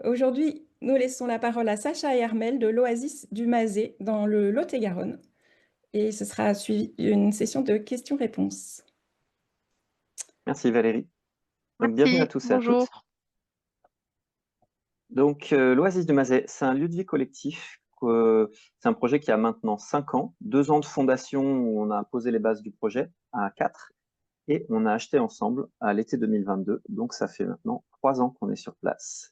Aujourd'hui, nous laissons la parole à Sacha et Armel de l'Oasis du Mazet dans le Lot-et-Garonne. Et ce sera suivi d'une session de questions-réponses. Merci Valérie. Donc bienvenue à Merci, tous et à toutes. bonjour. Donc l'Oasis du Mazet, c'est un lieu de vie collectif. C'est un projet qui a maintenant 5 ans, 2 ans de fondation où on a posé les bases du projet à 4 et on a acheté ensemble à l'été 2022. Donc ça fait maintenant 3 ans qu'on est sur place.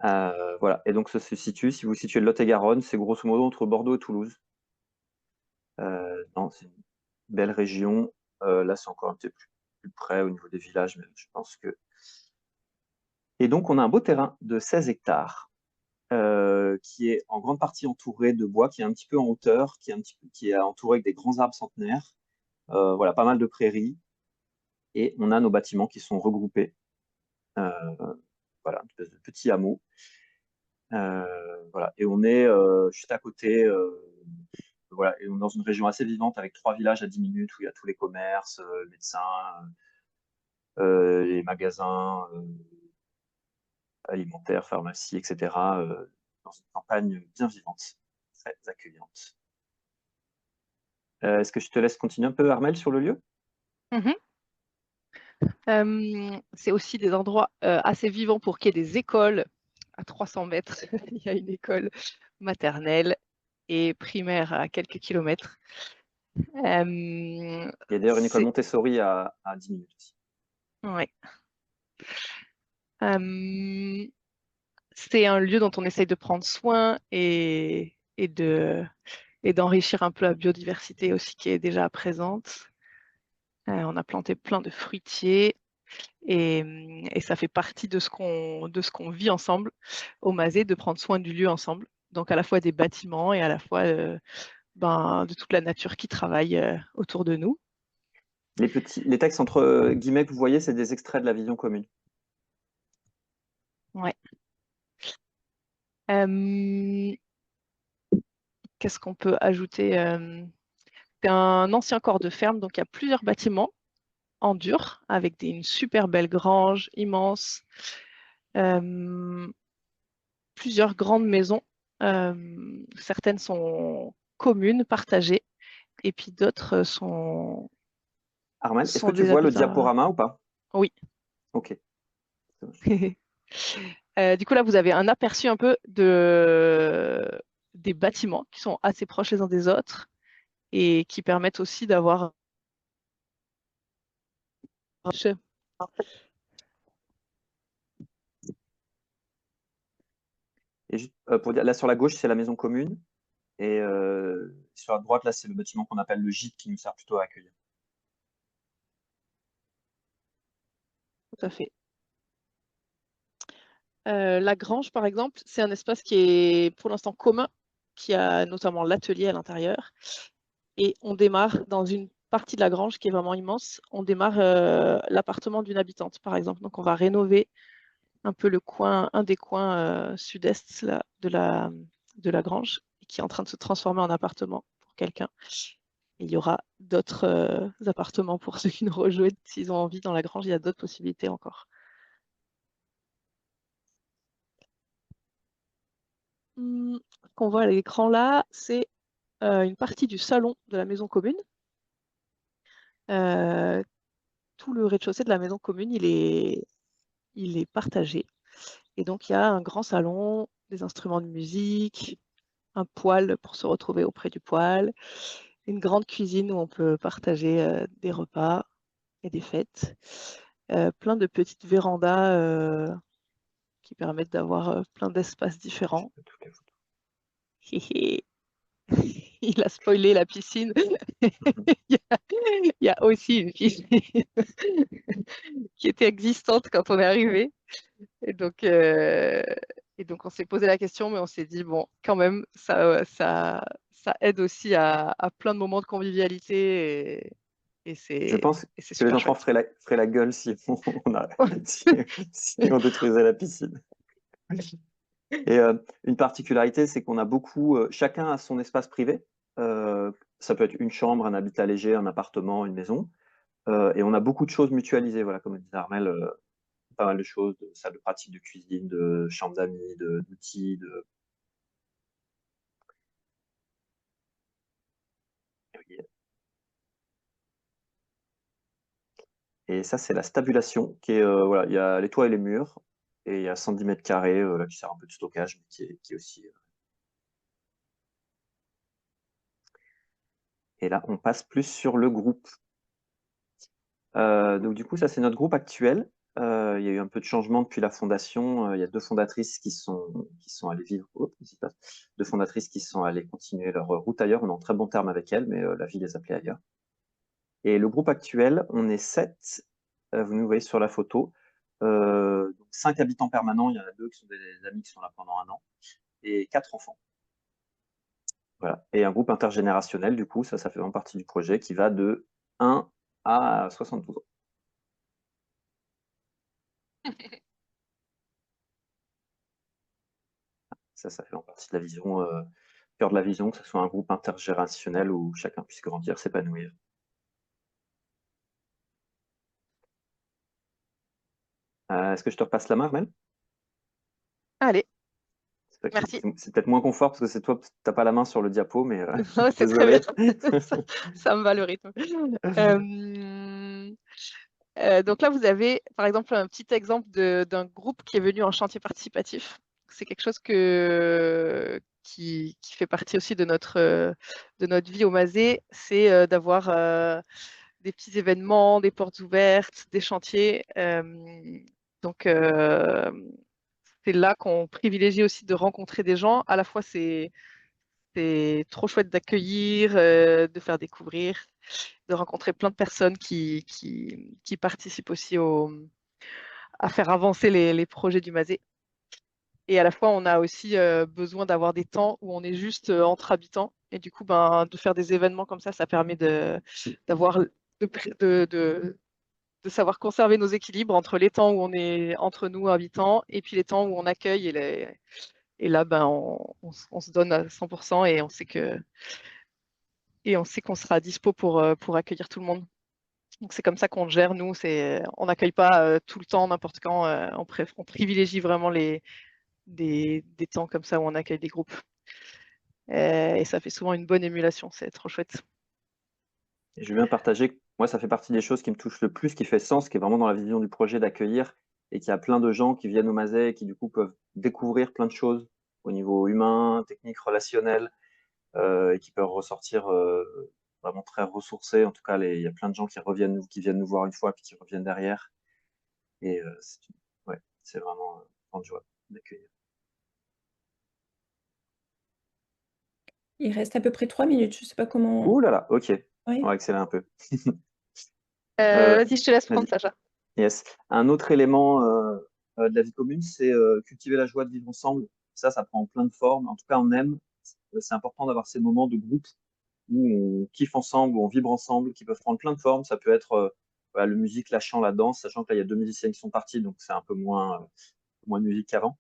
Voilà. Et donc ça se situe, si vous situez le Lot-et-Garonne, c'est grosso modo entre Bordeaux et Toulouse. C'est une belle région. Là, c'est encore un petit peu plus près au niveau des villages, mais je pense que. Et donc, on a un beau terrain de 16 hectares qui est en grande partie entouré de bois, qui est un petit peu en hauteur, qui est entouré avec des grands arbres centenaires. Voilà, pas mal de prairies. Et on a nos bâtiments qui sont regroupés. Euh, voilà, une espèce de petit hameau. Voilà, et on est juste à côté. Voilà, et on est dans une région assez vivante avec 3 villages à 10 minutes où il y a tous les commerces, médecins, les magasins alimentaires, pharmacies, etc. Dans une campagne bien vivante, très accueillante. Est-ce que je te laisse continuer un peu, Armel, sur le lieu? Mhm. C'est aussi des endroits assez vivants pour qu'il y ait des écoles à 300 mètres. Il y a une école maternelle et primaire à quelques kilomètres. Il y a d'ailleurs une école C'est Montessori à 10 minutes aussi. ouais. Euh, c'est un lieu dont on essaye de prendre soin et d'enrichir un peu la biodiversité aussi qui est déjà présente. On a planté plein de fruitiers. Et ça fait partie de ce qu'on vit ensemble au Mazet, de prendre soin du lieu ensemble. Donc à la fois des bâtiments et à la fois de toute la nature qui travaille autour de nous. Les textes entre guillemets que vous voyez, c'est des extraits de la vision commune. Ouais. Euh, qu'est-ce qu'on peut ajouter c'est un ancien corps de ferme, donc il y a plusieurs bâtiments en dur avec une super belle grange immense, euh, plusieurs grandes maisons. Certaines sont communes, partagées, et puis d'autres Armel, est-ce que sont tu des vois le habitats. diaporama ou pas? Oui. Ok. Du coup, là, vous avez un aperçu un peu des bâtiments qui sont assez proches les uns des autres et qui permettent aussi d'avoir. Et juste, pour dire, là sur la gauche, c'est la maison commune. Et sur la droite, là, c'est le bâtiment qu'on appelle le gîte qui nous sert plutôt à accueillir. Tout à fait. La grange, par exemple, c'est un espace qui est pour l'instant commun, qui a notamment l'atelier à l'intérieur. Et on démarre dans une partie de la grange qui est vraiment immense. On démarre l'appartement d'une habitante, par exemple. Donc, on va rénover un peu le coin, un des coins sud-est là, de la grange, qui est en train de se transformer en appartement pour quelqu'un. Et il y aura d'autres appartements pour ceux qui nous rejoignent s'ils ont envie dans la grange. Il y a d'autres possibilités encore. Ce qu'on voit à l'écran là, c'est une partie du salon de la maison commune. Euh, tout le rez-de-chaussée de la maison commune, il est partagé. Et donc, il y a un grand salon, des instruments de musique, un poêle pour se retrouver auprès du poêle, une grande cuisine où on peut partager des repas et des fêtes, plein de petites vérandas qui permettent d'avoir plein d'espaces différents. Toutes les photos. Hé, hé. Il a spoilé la piscine. Il y a aussi une piscine qui était existante quand on est arrivé. Et donc, euh, et donc on s'est posé la question, mais on s'est dit, bon, quand même, ça aide aussi à plein de moments de convivialité Je pense et c'est que les super enfants chouette. feraient la gueule si si, si on détruisait la piscine. Et une particularité, c'est qu'on a beaucoup, chacun a son espace privé. Ça peut être une chambre, un habitat léger, un appartement, une maison. Et on a beaucoup de choses mutualisées, voilà, comme disait Armel. pas mal de choses, de salles de pratique de cuisine, de chambres d'amis, d'outils, Et ça, c'est la stabulation qui est, voilà, il y a les toits et les murs, et il y a 110 mètres carrés, là, qui sert un peu de stockage, mais qui est aussi. Et là, on passe plus sur le groupe. Donc du coup, ça, c'est notre groupe actuel. Il y a eu un peu de changement depuis la fondation. Il y a deux fondatrices qui sont allées vivre. Deux fondatrices qui sont allées continuer leur route ailleurs. On est en très bon terme avec elles, mais la vie les appelait ailleurs. Et le groupe actuel, on est 7. Vous nous voyez sur la photo. Donc 5 habitants permanents. Il y en a 2 qui sont des amis qui sont là pendant 1 an, et 4 enfants. Voilà. Et un groupe intergénérationnel, du coup, ça fait vraiment partie du projet, qui va de 1 à 72 ans. Ça fait en partie de la vision, cœur de la vision, que ce soit un groupe intergénérationnel où chacun puisse grandir, s'épanouir. Est-ce que je te repasse la main, Armelle? Allez, merci. C'est peut-être moins confort parce que c'est toi, tu n'as pas la main sur le diapo, mais C'est très bien. désolé. Ça me va le rythme. Donc là, vous avez, par exemple, un petit exemple d'un groupe qui est venu en chantier participatif. C'est quelque chose qui fait partie aussi de notre vie au Mazet, c'est d'avoir des petits événements, des portes ouvertes, des chantiers. Donc, c'est là qu'on privilégie aussi de rencontrer des gens. À la fois, c'est trop chouette d'accueillir, de faire découvrir, de rencontrer plein de personnes qui participent aussi à faire avancer les projets du Mazet. Et à la fois, on a aussi besoin d'avoir des temps où on est juste entre habitants. Et du coup, de faire des événements comme ça permet d'avoir, de savoir conserver nos équilibres entre les temps où on est entre nous habitants et puis les temps où on accueille. Et là, on se donne à 100% et on sait qu'on sera dispo pour accueillir tout le monde. Donc c'est comme ça qu'on gère, nous. On n'accueille pas tout le temps, n'importe quand. On privilégie vraiment des temps comme ça où on accueille des groupes. Et ça fait souvent une bonne émulation, c'est trop chouette. Et je veux bien partager que moi, ça fait partie des choses qui me touchent le plus, qui fait sens, qui est vraiment dans la vision du projet d'accueillir, et qu'il y a plein de gens qui viennent au Mazet et qui du coup peuvent découvrir plein de choses au niveau humain, technique, relationnel, et qui peuvent ressortir vraiment très ressourcés. En tout cas, il y a plein de gens qui viennent nous voir une fois, puis qui reviennent derrière. Et c'est vraiment une grande joie d'accueillir. Il reste à peu près 3 minutes. Je ne sais pas comment. Ouh là là, ok. Oui. On va accélérer un peu. Vas-y, je te laisse prendre, Sacha. Yes. Un autre élément de la vie commune, c'est cultiver la joie de vivre ensemble. Ça prend plein de formes. En tout cas, on aime. C'est important d'avoir ces moments de groupe où on kiffe ensemble, où on vibre ensemble, qui peuvent prendre plein de formes. Ça peut être voilà, le musique, la chant, la danse, sachant que là, il y a 2 musiciens qui sont partis, donc c'est un peu moins de musique qu'avant.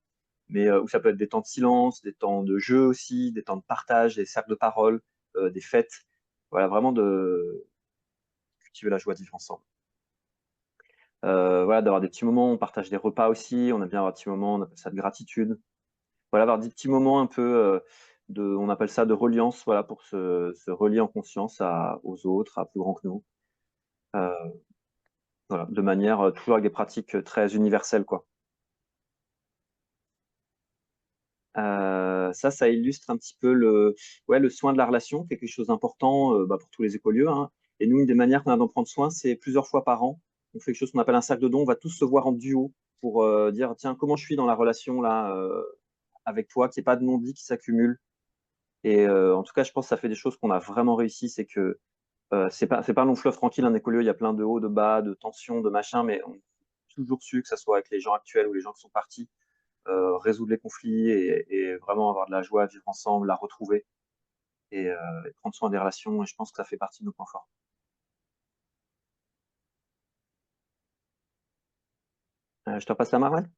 Mais où ça peut être des temps de silence, des temps de jeu aussi, des temps de partage, des cercles de parole, des fêtes. Voilà, vraiment de cultiver la joie de vivre ensemble. Voilà, d'avoir des petits moments, on partage des repas aussi, on aime bien avoir des petits moments, on appelle ça de gratitude. Voilà, avoir des petits moments un peu on appelle ça de reliance, voilà, pour se relier en conscience aux autres, à plus grand que nous. Voilà, de manière toujours avec des pratiques très universelles, quoi. Ça illustre un petit peu le soin de la relation, qui est quelque chose d'important pour tous les écolieux, hein. Et nous, une des manières qu'on a d'en prendre soin, c'est plusieurs fois par an. On fait quelque chose qu'on appelle un sac de dons. On va tous se voir en duo pour dire, tiens, comment je suis dans la relation là avec toi, qu'il n'y ait pas de non-dit qui s'accumule. Et en tout cas, je pense que ça fait des choses qu'on a vraiment réussi. C'est que c'est pas un long fleuve tranquille, un écolieu. Il y a plein de hauts, de bas, de tensions, de machins, mais on a toujours su, que ça soit avec les gens actuels ou les gens qui sont partis, résoudre les conflits et vraiment avoir de la joie à vivre ensemble, la retrouver et prendre soin des relations. Et je pense que ça fait partie de nos points forts. Je te repasse la main, Marvel.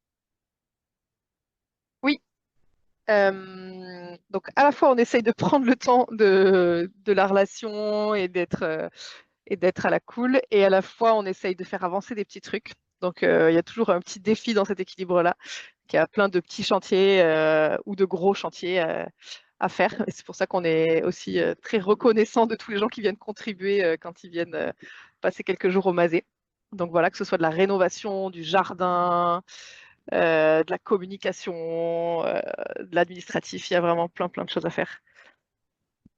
Oui. Donc, à la fois, on essaye de prendre le temps de la relation et d'être à la cool, et à la fois, on essaye de faire avancer des petits trucs. Donc, il y a toujours un petit défi dans cet équilibre-là, qui a plein de petits chantiers ou de gros chantiers à faire. Et c'est pour ça qu'on est aussi très reconnaissant de tous les gens qui viennent contribuer quand ils viennent passer quelques jours au Mazet. Donc voilà, que ce soit de la rénovation, du jardin, de la communication, de l'administratif, il y a vraiment plein de choses à faire.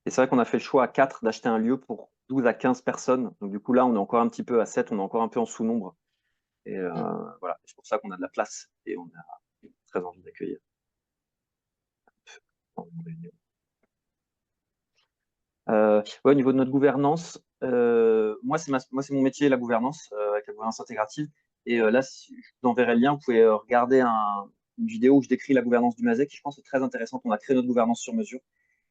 Et c'est vrai qu'on a fait le choix à 4 d'acheter un lieu pour 12 à 15 personnes. Donc du coup, là, on est encore un petit peu à 7, on est encore un peu en sous-nombre. Et voilà, c'est pour ça qu'on a de la place et on a très envie d'accueillir. Ouais, au niveau de notre gouvernance, moi, c'est mon métier, la gouvernance, avec la gouvernance intégrative. Et là, je vous enverrai le lien. Vous pouvez regarder une vidéo où je décris la gouvernance du MASEC, qui je pense est très intéressante. On a créé notre gouvernance sur mesure.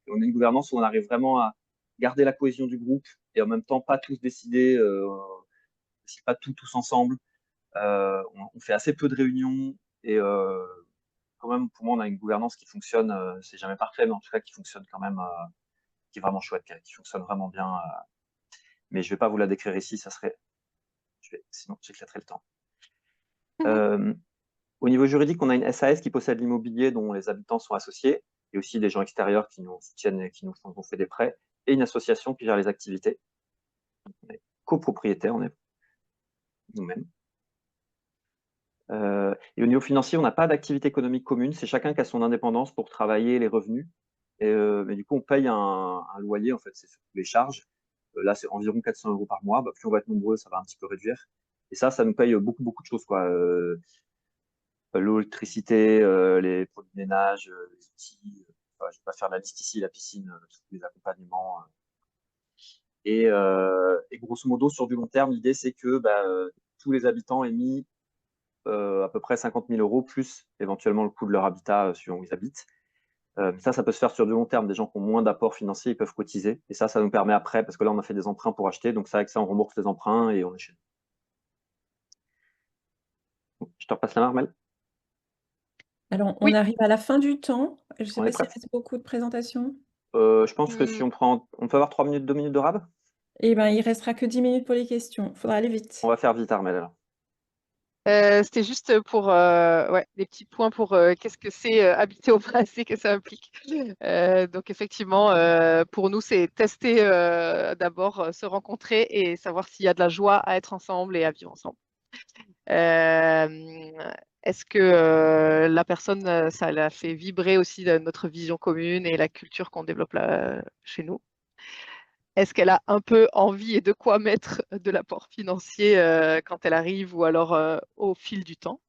Et on a une gouvernance où on arrive vraiment à garder la cohésion du groupe et en même temps pas tous décider, pas tous ensemble. On fait assez peu de réunions et quand même, pour moi, on a une gouvernance qui fonctionne. C'est jamais parfait, mais en tout cas, qui fonctionne quand même, qui est vraiment chouette, qui fonctionne vraiment bien. Mais je ne vais pas vous la décrire ici, sinon j'éclaterai le temps. Au niveau juridique, on a une SAS qui possède l'immobilier dont les habitants sont associés, et aussi des gens extérieurs qui nous soutiennent et qui nous ont fait des prêts, et une association qui gère les activités. On est copropriétaires, on est nous-mêmes. Et au niveau financier, on n'a pas d'activité économique commune, c'est chacun qui a son indépendance pour travailler les revenus. Mais du coup, on paye un loyer, en fait, c'est sur les charges. Là, c'est environ 400 € par mois. Plus on va être nombreux, ça va un petit peu réduire. Et ça nous paye beaucoup de choses, quoi. L'eau, l'électricité, les produits de ménage, les outils. Je ne vais pas faire la liste ici, la piscine, tous les accompagnements. Et grosso modo, sur du long terme, l'idée, c'est que tous les habitants aient mis à peu près 50 000 € plus éventuellement le coût de leur habitat suivant où ils habitent. Ça peut se faire sur du long terme. Des gens qui ont moins d'apports financiers, ils peuvent cotiser. Et ça nous permet après, parce que là, on a fait des emprunts pour acheter. Donc, ça, avec ça, on rembourse les emprunts et on est chez nous. Je te repasse la main, Armel. Alors, on Oui. arrive à la fin du temps. Je ne sais On pas est s'il prêt. reste beaucoup de présentations. Je pense que si on peut avoir 3 minutes, 2 minutes de rab. Eh bien, il restera que 10 minutes pour les questions. Il faudra aller On vite. va faire vite, Armel, alors. C'était juste pour des petits points pour qu'est-ce que c'est habiter au passé, que ça implique. Donc effectivement, pour nous, c'est tester d'abord, se rencontrer et savoir s'il y a de la joie à être ensemble et à vivre ensemble. Est-ce que la personne, ça l'a fait vibrer aussi notre vision commune et la culture qu'on développe là, chez nous? Est-ce qu'elle a un peu envie et de quoi mettre de l'apport financier quand elle arrive ou alors au fil du temps?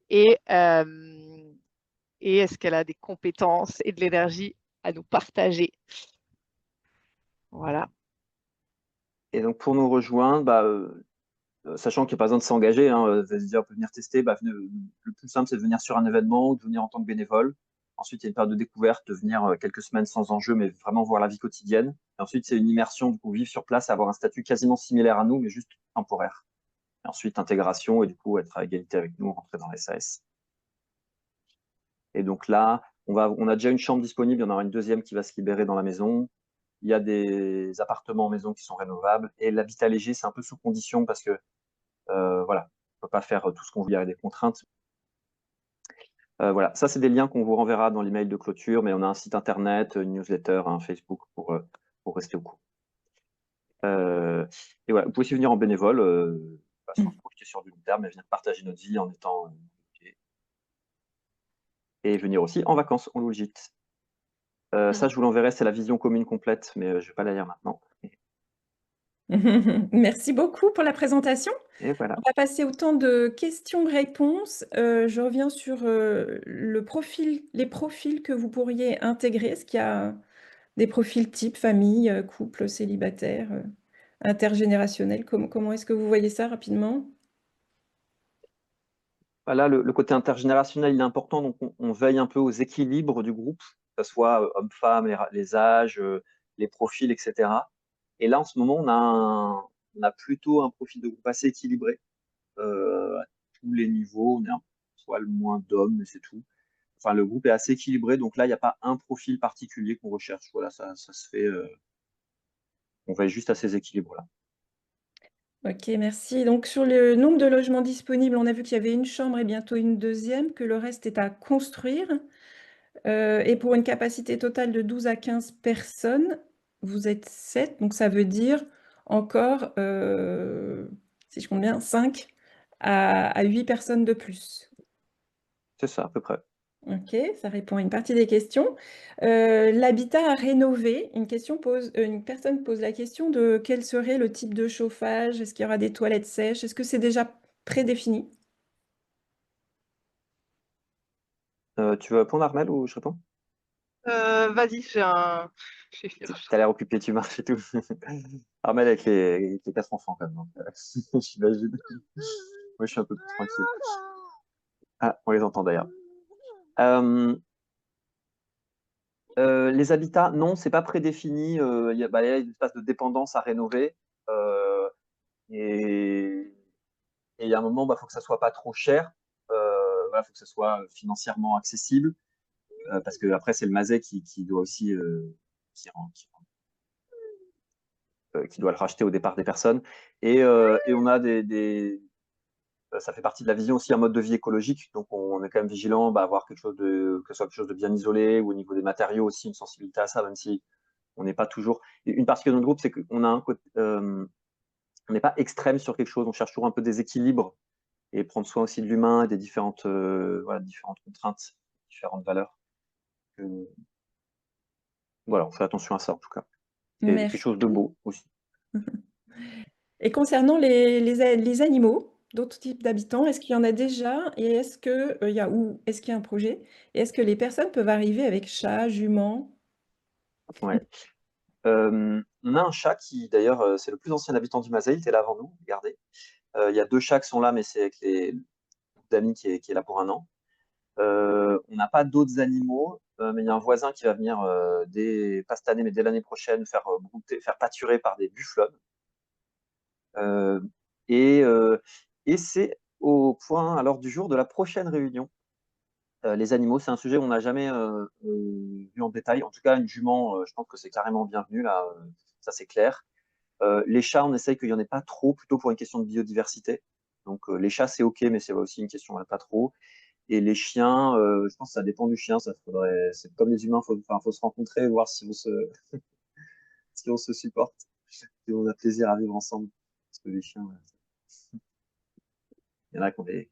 Et, et est-ce qu'elle a des compétences et de l'énergie à nous partager? Voilà. Et donc, pour nous rejoindre, sachant qu'il n'y a pas besoin de s'engager, hein, de se dire, on peut venir tester, le plus simple, c'est de venir sur un événement ou de venir en tant que bénévole. Ensuite, il y a une période de découverte, de venir quelques semaines sans enjeu, mais vraiment voir la vie quotidienne. Et ensuite, c'est une immersion, du coup, vivre sur place, avoir un statut quasiment similaire à nous, mais juste temporaire. Et ensuite, intégration, et du coup, être à égalité avec nous, rentrer dans les SAS. Et donc là, on a déjà une chambre disponible, il y en aura une deuxième qui va se libérer dans la maison. Il y a des appartements en maison qui sont rénovables. Et l'habitat léger, c'est un peu sous condition parce que, voilà, on ne peut pas faire tout ce qu'on veut, il y a des contraintes. Voilà, ça, c'est des liens qu'on vous renverra dans l'email de clôture, mais on a un site internet, une newsletter, un Facebook pour rester au courant. Et voilà, vous pouvez aussi venir en bénévole, sans se projeter sur du long terme, mais venir partager notre vie en étant et venir aussi en vacances, on loue le gîte. Ça, je vous l'enverrai, c'est la vision commune complète, mais je ne vais pas la lire maintenant. Merci beaucoup pour la présentation. Et voilà. On va passer au temps de questions-réponses. Je reviens sur les profils que vous pourriez intégrer. Est-ce qu'il y a des profils type famille, couple, célibataire, intergénérationnel? Comment est-ce que vous voyez ça rapidement? Là, le côté intergénérationnel, il est important, donc on veille un peu aux équilibres du groupe, que ce soit hommes-femmes, les âges, les profils, etc. Et là, en ce moment, on a plutôt un profil de groupe assez équilibré à tous les niveaux. On est un poil moins d'hommes, mais c'est tout. Enfin, le groupe est assez équilibré, donc là, il n'y a pas un profil particulier qu'on recherche. Voilà, ça se fait. On veille juste à ces équilibres-là. Ok, merci. Donc, sur le nombre de logements disponibles, on a vu qu'il y avait une chambre et bientôt une deuxième, que le reste est à construire. Et pour une capacité totale de 12 à 15 personnes, vous êtes 7, donc ça veut dire encore, si je compte bien, 5 à 8 personnes de plus. C'est ça, à peu près. Ok, ça répond à une partie des questions. L'habitat à rénover, une personne pose la question de quel serait le type de chauffage, est-ce qu'il y aura des toilettes sèches, est-ce que c'est déjà prédéfini? Tu veux répondre, Armel, ou je réponds? Vas-y, j'ai T'as l'air occupé, tu marches et tout. Armel avec les 4 enfants, quand même. Donc, j'imagine. Moi, je suis un peu plus tranquille. Ah, on les entend d'ailleurs. Euh, les habitats, non, c'est pas prédéfini. Il y a une espace de dépendance à rénover. Euh, et il y a un moment, faut que ça soit pas trop cher. Voilà, faut que ça soit financièrement accessible. Parce que après, c'est le Mazet qui doit aussi qui doit le racheter au départ des personnes. Et on a ça fait partie de la vision aussi un mode de vie écologique. Donc, on est quand même vigilant à avoir quelque chose que ce soit quelque chose de bien isolé, ou au niveau des matériaux aussi, une sensibilité à ça, même si on n'est pas toujours. Une partie de notre groupe, c'est qu'on a un côté, on n'est pas extrême sur quelque chose. On cherche toujours un peu des équilibres et prendre soin aussi de l'humain et des différentes contraintes, différentes valeurs. Voilà, on fait attention à ça en tout cas. Et quelque chose de Merci. beau aussi. Et concernant les animaux, d'autres types d'habitants, est-ce qu'il y en a déjà et est-ce que, est-ce qu'il y a un projet? Et est-ce que les personnes peuvent arriver avec chat, jument? Ouais. On a un chat qui, d'ailleurs, c'est le plus ancien habitant du Mazet, il était là avant nous, regardez. Il y a 2 chats qui sont là, mais c'est avec les d'amis qui est là pour un an. On n'a pas d'autres animaux, mais il y a un voisin qui va venir, pas cette année, mais dès l'année prochaine, faire pâturer par des buffles. Euh, et et c'est au point, à l'ordre du jour de la prochaine réunion. Les animaux, c'est un sujet qu'on n'a jamais vu en détail. En tout cas, une jument, je pense que c'est carrément bienvenu, là, ça c'est clair. Les chats, on essaye qu'il n'y en ait pas trop, plutôt pour une question de biodiversité. Donc les chats, c'est OK, mais c'est aussi une question, pas trop. Et les chiens, je pense que ça dépend du chien. C'est comme les humains, faut se rencontrer, voir si on se supporte, si on a plaisir à vivre ensemble. Parce que les chiens, il y en a qui ont il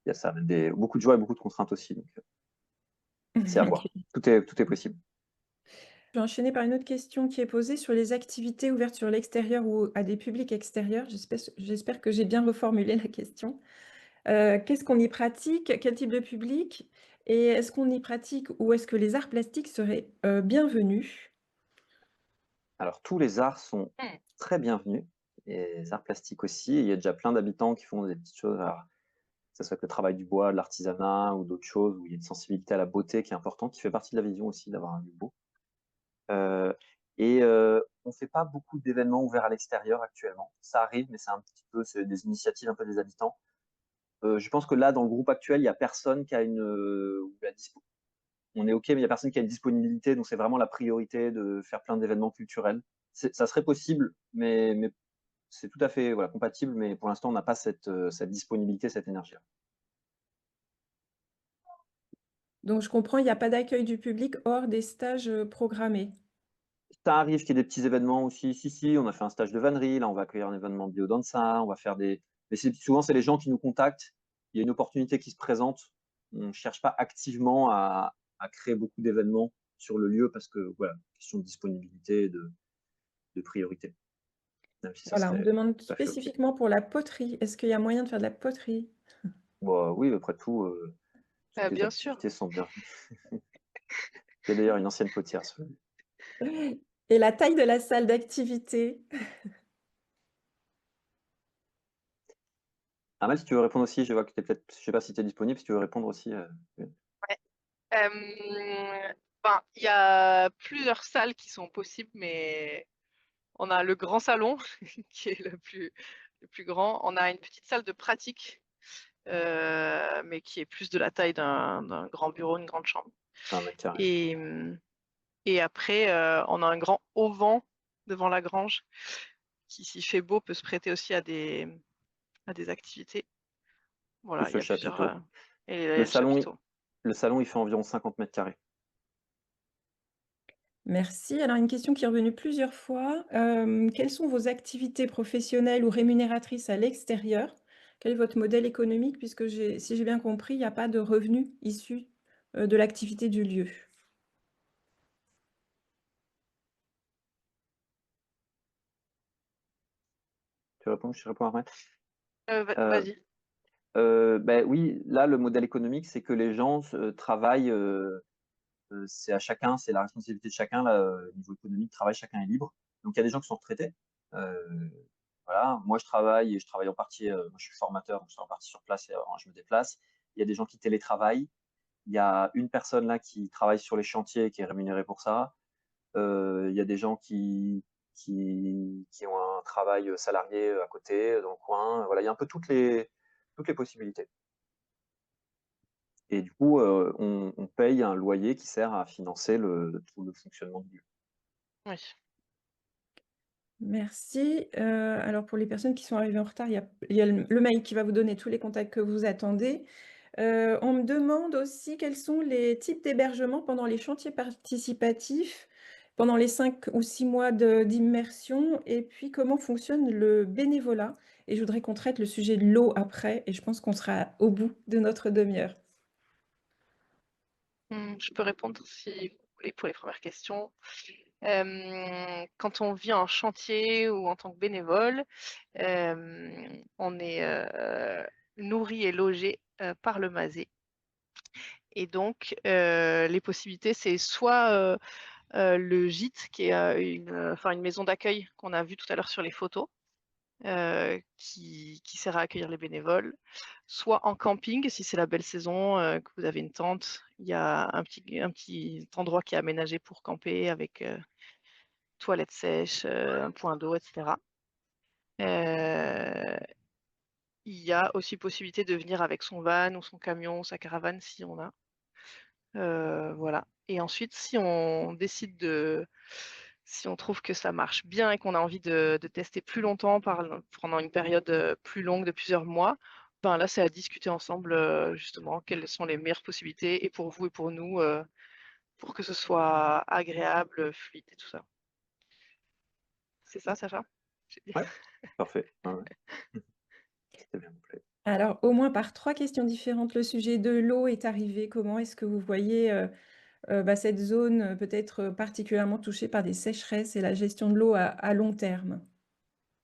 y a ça, beaucoup de joie et beaucoup de contraintes aussi. Donc c'est à voir. Ok. Tout est possible. Je vais enchaîner par une autre question qui est posée sur les activités ouvertes sur l'extérieur ou à des publics extérieurs. J'espère que j'ai bien reformulé la question. Qu'est-ce qu'on y pratique? Quel type de public? Et est-ce qu'on y pratique ou est-ce que les arts plastiques seraient bienvenus? Alors, tous les arts sont très bienvenus, et les arts plastiques aussi. Il y a déjà plein d'habitants qui font des petites choses, alors, que ce soit que le travail du bois, de l'artisanat ou d'autres choses, où il y a une sensibilité à la beauté qui est importante, qui fait partie de la vision aussi d'avoir un lieu beau. On ne fait pas beaucoup d'événements ouverts à l'extérieur actuellement. Ça arrive, mais c'est des initiatives un peu des habitants. Je pense que là, dans le groupe actuel, il n'y a personne qui a on est OK, mais il n'y a personne qui a une disponibilité, donc c'est vraiment la priorité de faire plein d'événements culturels. Ça serait possible, mais c'est tout à fait compatible, mais pour l'instant, on n'a pas cette disponibilité, cette énergie-là. Donc je comprends, il n'y a pas d'accueil du public hors des stages programmés. Ça arrive qu'il y ait des petits événements aussi. Si, on a fait un stage de vannerie, là, on va accueillir un événement de biodanza, on va faire des. Mais souvent, c'est les gens qui nous contactent. Il y a une opportunité qui se présente. On ne cherche pas activement à créer beaucoup d'événements sur le lieu parce que, voilà, question de disponibilité et de priorité. Même si ça Voilà, on serait demande tout à fait OK. spécifiquement pour la poterie. Est-ce qu'il y a moyen de faire de la poterie? Bon, oui, après tout, toutes les bien sûr. activités sont bienvenues. Il y a d'ailleurs une ancienne potière. Et la taille de la salle d'activité? Amal, si tu veux répondre aussi, je vois que tu es peut-être, je sais pas si tu es disponible, si tu veux répondre aussi. Oui. Ouais. Il y a plusieurs salles qui sont possibles, mais on a le grand salon qui est le plus grand. On a une petite salle de pratique, mais qui est plus de la taille d'un grand bureau, une grande chambre. 20 mètres carrés. Et après, on a un grand auvent devant la grange qui, s'il fait beau, peut se prêter aussi à des activités. Voilà, Plus il le y a plusieurs... chapiteau. et Le le salon, chapiteau. le salon, il fait environ 50 mètres carrés. Merci. Alors, une question qui est revenue plusieurs fois. Quelles sont vos activités professionnelles ou rémunératrices à l'extérieur? Quel est votre modèle économique? Puisque si j'ai bien compris, il n'y a pas de revenus issus de l'activité du lieu. Tu réponds, je réponds après. Vas-y. Ben oui, là, le modèle économique, c'est que les gens travaillent, c'est à chacun, c'est la responsabilité de chacun, là, niveau économique, travail, chacun est libre. Donc, il y a des gens qui sont retraités. Voilà, moi, je travaille et je travaille en partie, moi, je suis formateur, donc je suis en partie sur place et je me déplace. Il y a des gens qui télétravaillent. Il y a une personne là qui travaille sur les chantiers qui est rémunérée pour ça. Il y a des gens qui ont un travail salarié à côté, dans le coin. Voilà, il y a un peu toutes les possibilités. Et du coup, on paye un loyer qui sert à financer tout le fonctionnement du lieu. Oui. Merci. Alors, pour les personnes qui sont arrivées en retard, il y a le mail qui va vous donner tous les contacts que vous attendez. On me demande aussi quels sont les types d'hébergement pendant les chantiers participatifs, pendant les 5 ou 6 mois d'immersion, et puis comment fonctionne le bénévolat. Et je voudrais qu'on traite le sujet de l'eau après, et je pense qu'on sera au bout de notre demi-heure. Je peux répondre si vous voulez pour les premières questions. Quand on vit en chantier ou en tant que bénévole, on est nourri et logé par le MASE. Et donc, les possibilités, c'est soit le gîte, qui est une maison d'accueil qu'on a vu tout à l'heure sur les photos, qui sert à accueillir les bénévoles, soit en camping, si c'est la belle saison, que vous avez une tente, il y a un petit endroit qui est aménagé pour camper avec toilettes sèches, un point d'eau, etc. Euh, il y a aussi possibilité de venir avec son van ou son camion, sa caravane si on a. Voilà. Et ensuite, si on trouve que ça marche bien et qu'on a envie de tester plus longtemps pendant une période plus longue de plusieurs mois, ben là, c'est à discuter ensemble justement quelles sont les meilleures possibilités et pour vous et pour nous pour que ce soit agréable, fluide et tout ça. C'est ça, Sacha? Ouais, parfait. Ouais, ouais. C'était bien complet. Alors, au moins par 3 questions différentes, le sujet de l'eau est arrivé. Comment est-ce que vous voyez cette zone peut-être particulièrement touchée par des sécheresses et la gestion de l'eau à long terme?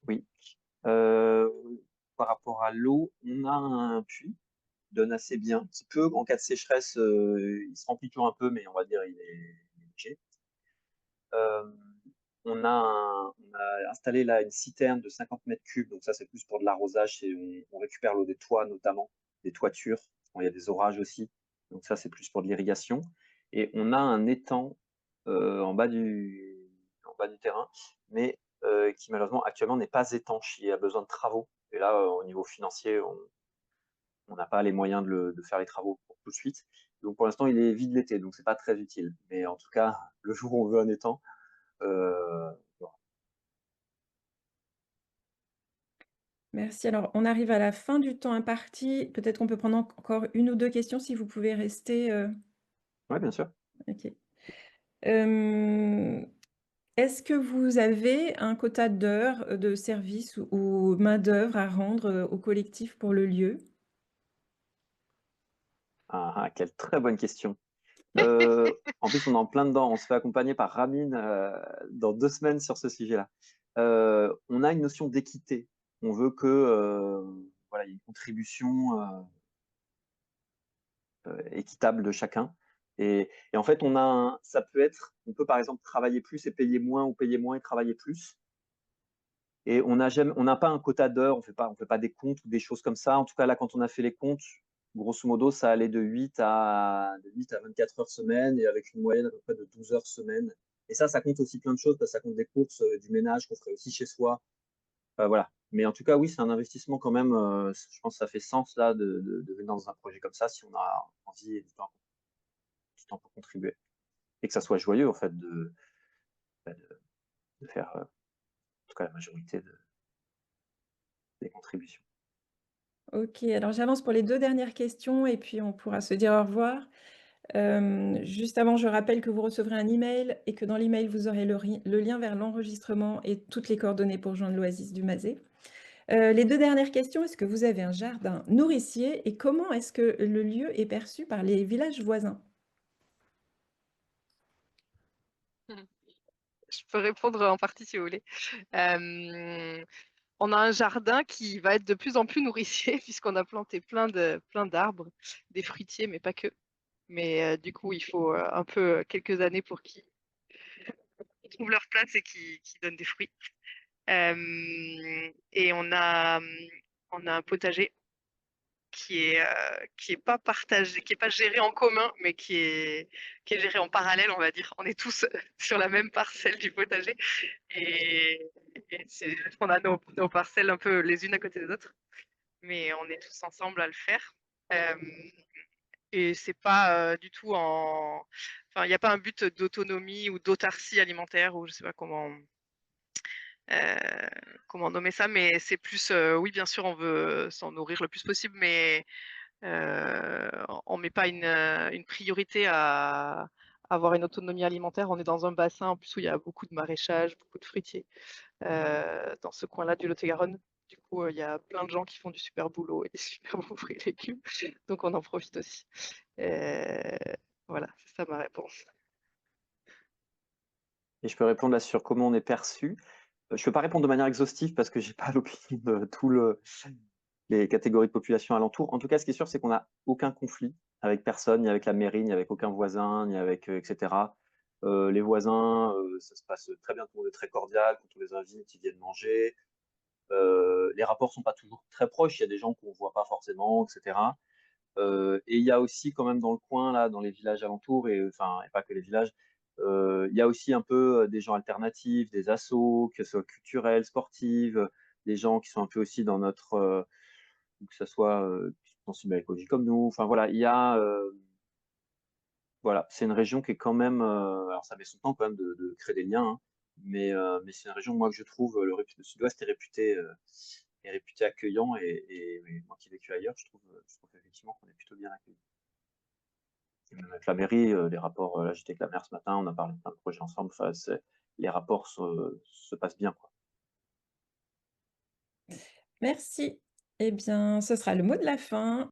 Oui. Par rapport à l'eau, on a un puits qui donne assez bien, qui peut, en cas de sécheresse, il se remplit toujours un peu, mais on va dire il est léger. Euh, on a installé là une citerne de 50 mètres cubes, donc ça c'est plus pour de l'arrosage, on récupère l'eau des toits notamment, des toitures. Bon, il y a des orages aussi, donc ça c'est plus pour de l'irrigation. Et on a un étang en bas du terrain, mais qui malheureusement actuellement n'est pas étanche, il a besoin de travaux. Et là, au niveau financier, on n'a pas les moyens de faire les travaux pour tout de suite. Donc pour l'instant, il est vide l'été, donc c'est pas très utile. Mais en tout cas, le jour où on veut un étang, voilà. Merci. Alors, on arrive à la fin du temps imparti. Peut-être qu'on peut prendre encore une ou deux questions si vous pouvez rester. Ouais, bien sûr. Ok. Est-ce que vous avez un quota d'heures de service ou main-d'œuvre à rendre au collectif pour le lieu? Quelle très bonne question. En plus, on est en plein dedans. On se fait accompagner par Ramine dans 2 semaines sur ce sujet-là. On a une notion d'équité. On veut que voilà, il y ait une contribution équitable de chacun. Et en fait, ça peut être, on peut par exemple travailler plus et payer moins, ou payer moins et travailler plus. Et on n'a pas un quota d'heures, on fait pas des comptes ou des choses comme ça. En tout cas, là, quand on a fait les comptes, grosso modo, ça allait de 8 à 24 heures semaine et avec une moyenne à peu près de 12 heures semaine. Et ça compte aussi plein de choses, parce que ça compte des courses, du ménage qu'on ferait aussi chez soi. Voilà. Mais en tout cas, oui, c'est un investissement quand même. Je pense que ça fait sens là de venir dans un projet comme ça si on a envie et du temps pour contribuer. Et que ça soit joyeux, en fait, de faire tout cas la majorité des contributions. OK, alors j'avance pour les 2 dernières questions et puis on pourra se dire au revoir. Juste avant, je rappelle que vous recevrez un email et que dans l'email, vous aurez le lien vers l'enregistrement et toutes les coordonnées pour joindre l'Oasis du Mazet. Les 2 dernières questions, est-ce que vous avez un jardin nourricier et comment est-ce que le lieu est perçu par les villages voisins? Je peux répondre en partie si vous voulez. On a un jardin qui va être de plus en plus nourricier puisqu'on a planté plein d'arbres, des fruitiers, mais pas que. Mais du coup, il faut un peu quelques années pour qu'ils trouvent leur place et qu'ils donnent des fruits. Et on a un potager qui est pas partagé, qui est pas géré en commun, mais qui est géré en parallèle, on va dire. On est tous sur la même parcelle du potager et, on a nos parcelles un peu les unes à côté des autres, mais on est tous ensemble à le faire. Euh, et c'est pas du tout enfin, il n'y a pas un but d'autonomie ou d'autarcie alimentaire ou je sais pas euh, comment nommer ça, mais c'est plus, oui, bien sûr, on veut s'en nourrir le plus possible, mais on met pas une priorité à avoir une autonomie alimentaire. On est dans un bassin en plus où il y a beaucoup de maraîchage, beaucoup de fruitiers dans ce coin-là du Lot-et-Garonne. Du coup, il y a plein de gens qui font du super boulot et des super bons fruits et légumes. Donc, on en profite aussi. Euh, voilà, c'est ça ma réponse. Et je peux répondre là sur comment on est perçu. Je peux pas répondre de manière exhaustive parce que j'ai pas l'opinion de les catégories de population alentour. En tout cas, ce qui est sûr, c'est qu'on n'a aucun conflit avec personne, ni avec la mairie, ni avec aucun voisin, ni avec etc. Les voisins, ça se passe très bien, tout le monde est très cordial quand on les invite, ils viennent manger. Les rapports sont pas toujours très proches, il y a des gens qu'on voit pas forcément, etc. Et il y a aussi quand même dans le coin, là, dans les villages alentours, et enfin, et pas que les villages, il y a aussi un peu des gens alternatifs, des assos, que ce soit culturels, sportives, des gens qui sont un peu aussi dans notre, que ce soit qui sont sensibles à l'écologie comme nous. Enfin voilà, il y a, voilà, c'est une région qui est quand même, alors ça met son temps quand même de créer des liens, hein, mais c'est une région, moi, que je trouve, le Sud-Ouest est réputé accueillant, et moi qui ai vécu ailleurs, je trouve effectivement qu'on est plutôt bien accueilli. Même avec la mairie, les rapports, là j'étais avec la maire ce matin, on a parlé de plein de projets ensemble, enfin, les rapports se passent bien, quoi. Merci. Eh bien, ce sera le mot de la fin.